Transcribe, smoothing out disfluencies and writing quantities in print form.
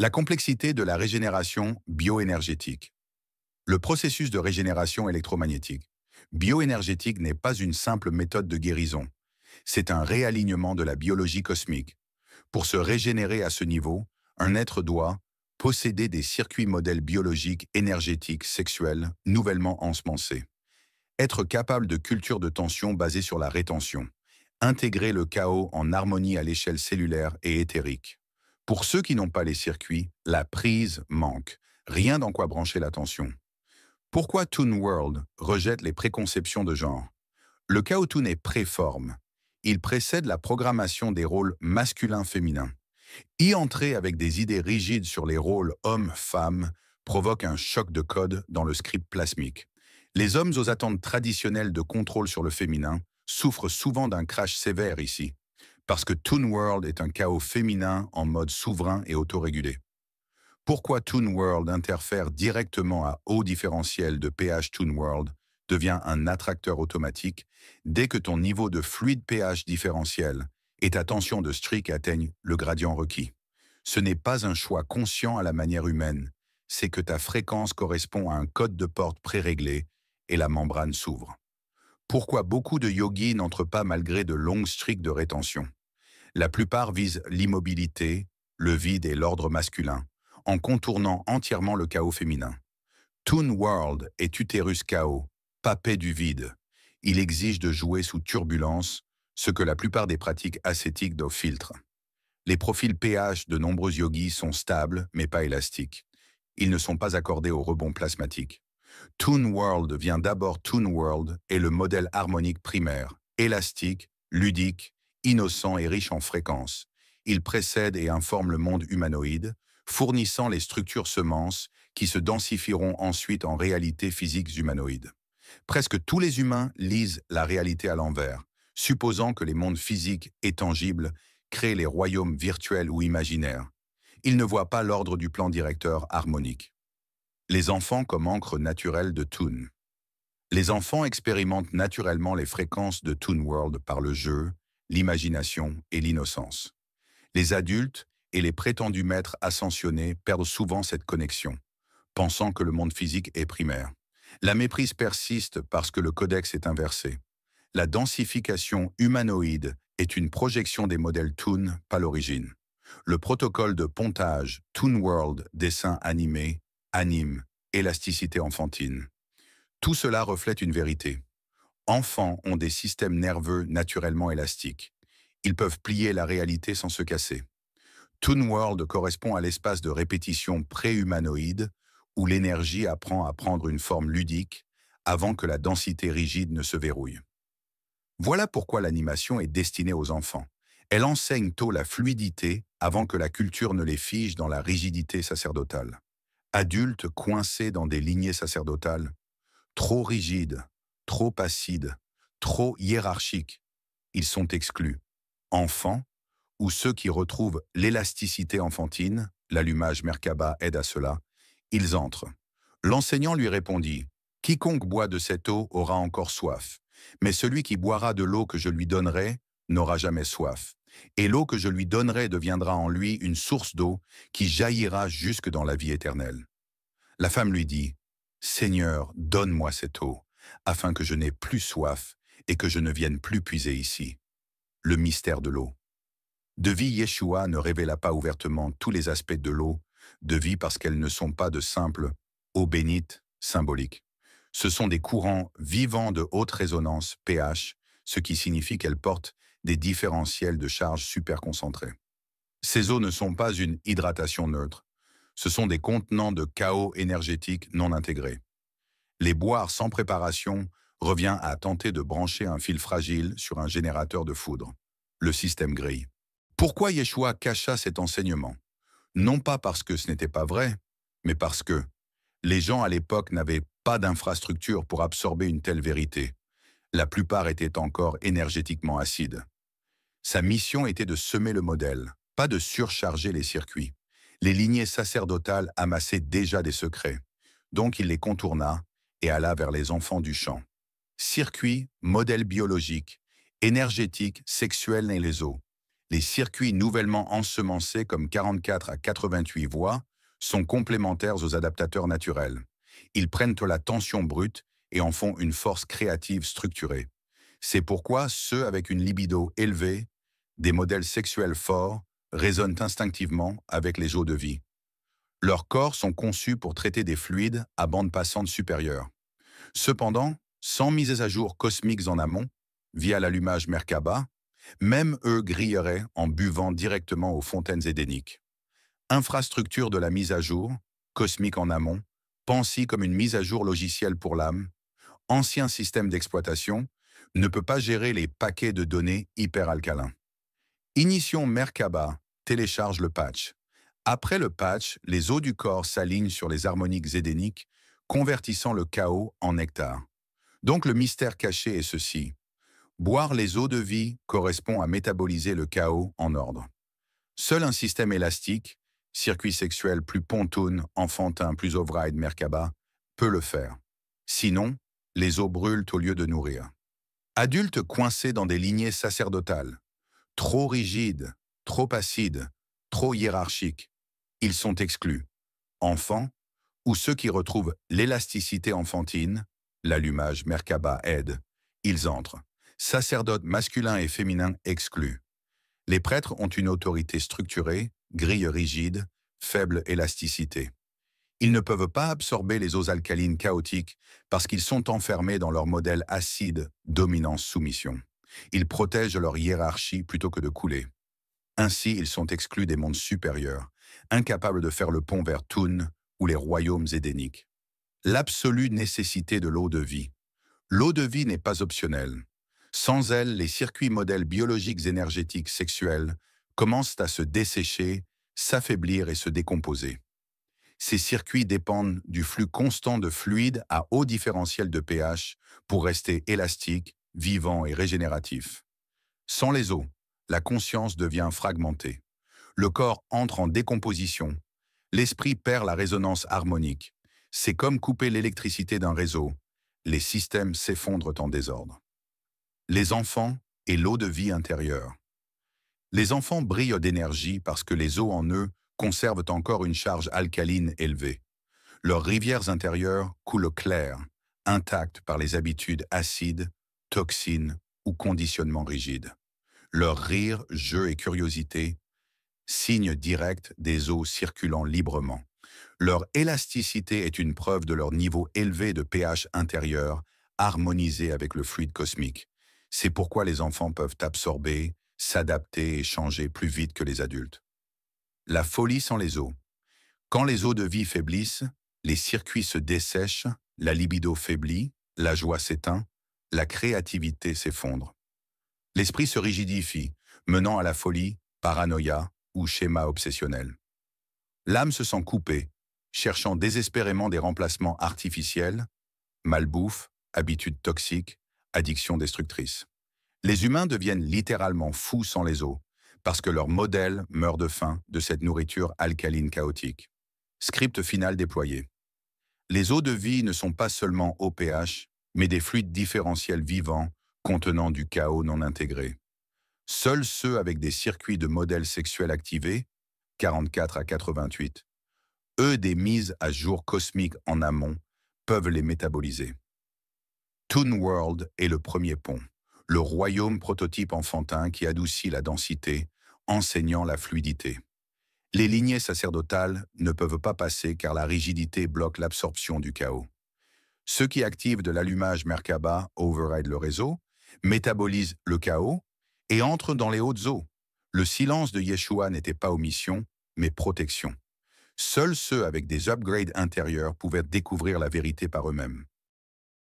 La complexité de la régénération bioénergétique. Le processus de régénération électromagnétique bioénergétique n'est pas une simple méthode de guérison. C'est un réalignement de la biologie cosmique. Pour se régénérer à ce niveau, un être doit posséder des circuits modèles biologiques, énergétiques, sexuels, nouvellement ensemencés. Être capable de culture de tension basée sur la rétention. Intégrer le chaos en harmonie à l'échelle cellulaire et éthérique. Pour ceux qui n'ont pas les circuits, la prise manque. Rien dans quoi brancher l'attention. Pourquoi Toon World rejette les préconceptions de genre? Le Chaos Toon est préforme. Il précède la programmation des rôles masculins-féminins. Y entrer avec des idées rigides sur les rôles hommes-femmes provoque un choc de code dans le script plasmique. Les hommes aux attentes traditionnelles de contrôle sur le féminin souffrent souvent d'un crash sévère ici, parce que Toon World est un chaos féminin en mode souverain et autorégulé. Pourquoi Toon World interfère directement à haut différentiel de pH Toon World devient un attracteur automatique dès que ton niveau de fluide pH différentiel et ta tension de streak atteignent le gradient requis. Ce n'est pas un choix conscient à la manière humaine, c'est que ta fréquence correspond à un code de porte préréglé et la membrane s'ouvre. Pourquoi beaucoup de yogis n'entrent pas malgré de longues streaks de rétention? La plupart visent l'immobilité, le vide et l'ordre masculin, en contournant entièrement le chaos féminin. Toon World est utérus chaos, papet du vide. Il exige de jouer sous turbulence, ce que la plupart des pratiques ascétiques doivent filtre. Les profils pH de nombreux yogis sont stables, mais pas élastiques. Ils ne sont pas accordés au rebond plasmatique. Toon World vient d'abord Toon World est le modèle harmonique primaire, élastique, ludique, innocent et riche en fréquences. Il précède et informe le monde humanoïde, fournissant les structures semences qui se densifieront ensuite en réalités physiques humanoïdes. Presque tous les humains lisent la réalité à l'envers, supposant que les mondes physiques et tangibles créent les royaumes virtuels ou imaginaires. Ils ne voient pas l'ordre du plan directeur harmonique. Les enfants comme encre naturelle de Toon. Les enfants expérimentent naturellement les fréquences de Toon World par le jeu, l'imagination et l'innocence. Les adultes et les prétendus maîtres ascensionnés perdent souvent cette connexion, pensant que le monde physique est primaire. La méprise persiste parce que le codex est inversé. La densification humanoïde est une projection des modèles Toon, pas l'origine. Le protocole de pontage Toon World, dessin animé, anime, élasticité enfantine. Tout cela reflète une vérité. Enfants ont des systèmes nerveux naturellement élastiques. Ils peuvent plier la réalité sans se casser. Toon World correspond à l'espace de répétition pré-humanoïde où l'énergie apprend à prendre une forme ludique avant que la densité rigide ne se verrouille. Voilà pourquoi l'animation est destinée aux enfants. Elle enseigne tôt la fluidité avant que la culture ne les fige dans la rigidité sacerdotale. Adultes coincés dans des lignées sacerdotales, trop rigides, trop acides, trop hiérarchiques, ils sont exclus. Enfants, ou ceux qui retrouvent l'élasticité enfantine, l'allumage Merkaba aide à cela, ils entrent. L'enseignant lui répondit, « Quiconque boit de cette eau aura encore soif, mais celui qui boira de l'eau que je lui donnerai n'aura jamais soif. Et l'eau que je lui donnerai deviendra en lui une source d'eau qui jaillira jusque dans la vie éternelle. » La femme lui dit, « Seigneur, donne-moi cette eau, afin que je n'ai plus soif et que je ne vienne plus puiser ici. » Le mystère de l'eau. De vie, Yeshua ne révéla pas ouvertement tous les aspects de l'eau de vie parce qu'elles ne sont pas de simples eaux bénites symboliques. Ce sont des courants vivants de haute résonance, pH, ce qui signifie qu'elles portent des différentiels de charge superconcentrés. Ces eaux ne sont pas une hydratation neutre, ce sont des contenants de chaos énergétique non intégrés. Les boire sans préparation revient à tenter de brancher un fil fragile sur un générateur de foudre. Le système grille. Pourquoi Yeshua cacha cet enseignement? Non pas parce que ce n'était pas vrai, mais parce que les gens à l'époque n'avaient pas d'infrastructure pour absorber une telle vérité. La plupart étaient encore énergétiquement acides. Sa mission était de semer le modèle, pas de surcharger les circuits. Les lignées sacerdotales amassaient déjà des secrets, donc il les contourna et alla vers les enfants du champ. Circuits, modèles biologiques, énergétiques, sexuels et les eaux. Les circuits nouvellement ensemencés comme 44 à 88 voies sont complémentaires aux adaptateurs naturels. Ils prennent la tension brute et en font une force créative structurée. C'est pourquoi ceux avec une libido élevée, des modèles sexuels forts, résonnent instinctivement avec les eaux de vie. Leurs corps sont conçus pour traiter des fluides à bande passante supérieure. Cependant, sans mises à jour cosmiques en amont, via l'allumage Merkaba, même eux grilleraient en buvant directement aux fontaines édéniques. Infrastructure de la mise à jour, cosmique en amont, pensée comme une mise à jour logicielle pour l'âme, ancien système d'exploitation, ne peut pas gérer les paquets de données hyperalcalins. Inition Merkaba, télécharge le patch. Après le patch, les eaux du corps s'alignent sur les harmoniques édéniques, convertissant le chaos en nectar. Donc le mystère caché est ceci. Boire les eaux de vie correspond à métaboliser le chaos en ordre. Seul un système élastique, circuit sexuel plus pontoon, enfantin, plus override, Merkaba, peut le faire. Sinon, les eaux brûlent au lieu de nourrir. Adultes coincés dans des lignées sacerdotales, trop rigides, trop acides, trop hiérarchiques, ils sont exclus. Enfants, ou ceux qui retrouvent l'élasticité enfantine, l'allumage Merkaba aide, ils entrent. Sacerdotes masculins et féminins exclus. Les prêtres ont une autorité structurée, grille rigide, faible élasticité. Ils ne peuvent pas absorber les eaux alcalines chaotiques parce qu'ils sont enfermés dans leur modèle acide, dominance-soumission. Ils protègent leur hiérarchie plutôt que de couler. Ainsi, ils sont exclus des mondes supérieurs, incapables de faire le pont vers Thun ou les royaumes édéniques. L'absolue nécessité de l'eau de vie. L'eau de vie n'est pas optionnelle. Sans elle, les circuits modèles biologiques énergétiques sexuels commencent à se dessécher, s'affaiblir et se décomposer. Ces circuits dépendent du flux constant de fluides à haut différentiel de pH pour rester élastiques, vivants et régénératifs. Sans les eaux, la conscience devient fragmentée. Le corps entre en décomposition. L'esprit perd la résonance harmonique. C'est comme couper l'électricité d'un réseau. Les systèmes s'effondrent en désordre. Les enfants et l'eau de vie intérieure. Les enfants brillent d'énergie parce que les eaux en eux conservent encore une charge alcaline élevée. Leurs rivières intérieures coulent claires, intactes par les habitudes acides, toxines ou conditionnements rigides. Leur rire, jeu et curiosité, signe direct des eaux circulant librement. Leur élasticité est une preuve de leur niveau élevé de pH intérieur, harmonisé avec le fluide cosmique. C'est pourquoi les enfants peuvent absorber, s'adapter et changer plus vite que les adultes. La folie sans les eaux. Quand les eaux de vie faiblissent, les circuits se dessèchent, la libido faiblit, la joie s'éteint, la créativité s'effondre. L'esprit se rigidifie, menant à la folie, paranoïa ou schéma obsessionnel. L'âme se sent coupée, cherchant désespérément des remplacements artificiels, malbouffe, habitudes toxiques, addictions destructrices. Les humains deviennent littéralement fous sans les eaux, parce que leur modèle meurt de faim de cette nourriture alcaline chaotique. Script final déployé. Les eaux de vie ne sont pas seulement au pH, mais des fluides différentiels vivants contenant du chaos non intégré. Seuls ceux avec des circuits de modèles sexuels activés, 44 à 88, eux des mises à jour cosmiques en amont, peuvent les métaboliser. Toon World est le premier pont, le royaume prototype enfantin qui adoucit la densité, enseignant la fluidité. Les lignées sacerdotales ne peuvent pas passer car la rigidité bloque l'absorption du chaos. Ceux qui activent de l'allumage Merkaba override le réseau, métabolisent le chaos et entrent dans les hautes eaux. Le silence de Yeshua n'était pas omission, mais protection. Seuls ceux avec des upgrades intérieurs pouvaient découvrir la vérité par eux-mêmes.